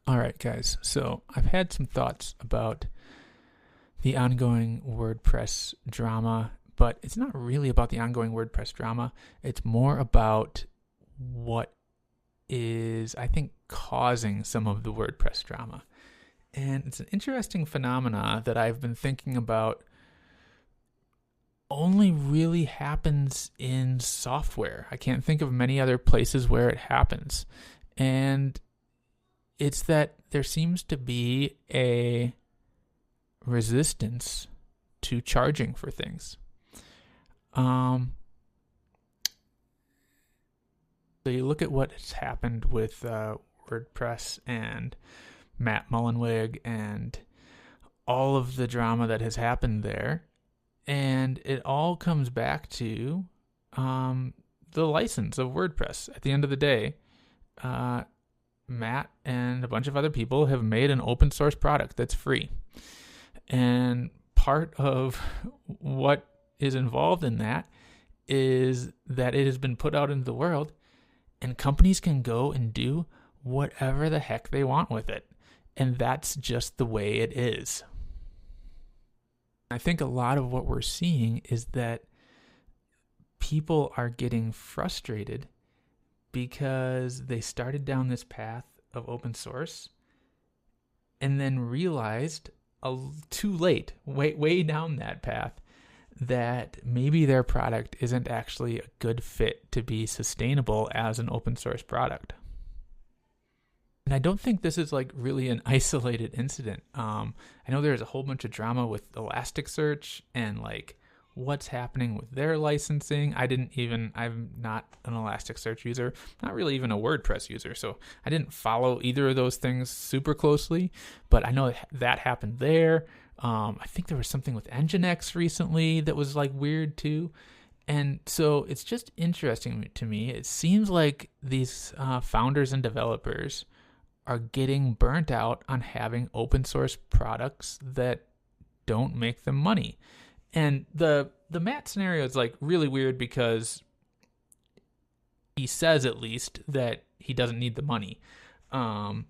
All right, guys. So I've had some thoughts about the ongoing WordPress drama, but it's not really about the ongoing WordPress drama. It's more about what is, I think, causing some of the WordPress drama. And it's an interesting phenomena that I've been thinking about only really happens in software. I can't think of many other places where it happens. And it's that there seems to be a resistance to charging for things. So you look at what's happened with WordPress and Matt Mullenweg and all of the drama that has happened there, and it all comes back to the license of WordPress. At the end of the day, Matt and a bunch of other people have made an open source product that's free. And part of what is involved in that is that it has been put out into the world, and companies can go and do whatever the heck they want with it. And that's just the way it is. I think a lot of what we're seeing is that people are getting frustrated because they started down this path of open source and then realized too late, way down that path, that maybe their product isn't actually a good fit to be sustainable as an open source product. And I don't think this is like really an isolated incident. I know there's a whole bunch of drama with Elasticsearch and like what's happening with their licensing. I'm not an Elasticsearch user, not really even a WordPress user, so I didn't follow either of those things super closely, but I know that happened there. I think there was something with Nginx recently that was like weird too. And so it's just interesting to me. It seems like these founders and developers are getting burnt out on having open source products that don't make them money. And the Matt scenario is like really weird because he says at least that he doesn't need the money. But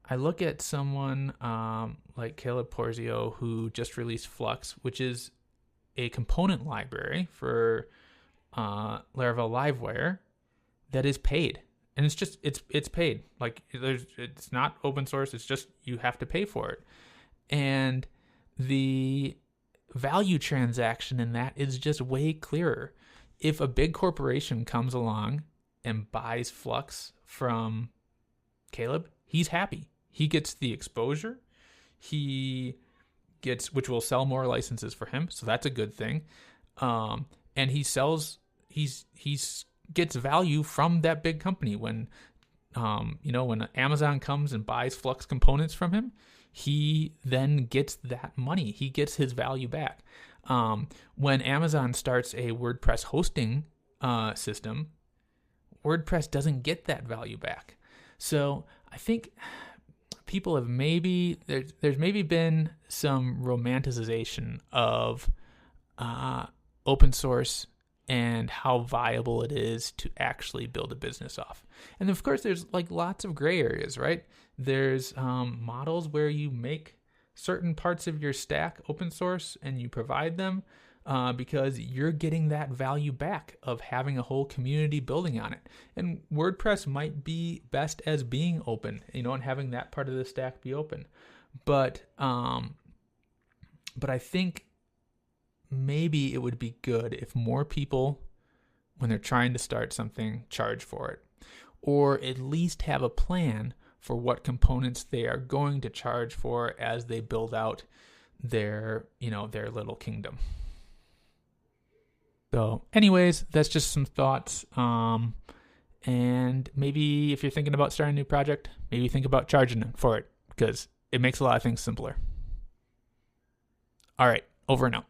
I look at someone like Caleb Porzio, who just released Flux, which is a component library for Laravel Livewire that is paid. And it's paid. Like it's not open source. It's just you have to pay for it. And the value transaction in that is just way clearer. If a big corporation comes along and buys Flux from Caleb, he's happy. He gets the exposure. He gets, which will sell more licenses for him. So that's a good thing. And he's gets value from that big company. When when Amazon comes and buys Flux components from him, he then gets that money. He gets his value back. When Amazon starts a WordPress hosting system, WordPress doesn't get that value back. So I think people have there's maybe been some romanticization of open source and how viable it is to actually build a business off. And of course, there's like lots of gray areas, right? There's models where you make certain parts of your stack open source and you provide them because you're getting that value back of having a whole community building on it. And WordPress might be best as being open, and having that part of the stack be open. But I think maybe it would be good if more people, when they're trying to start something, charge for it, or at least have a plan for what components they are going to charge for as they build out their little kingdom. So anyways, that's just some thoughts. And maybe if you're thinking about starting a new project, maybe think about charging for it, because it makes a lot of things simpler. All right, over and out.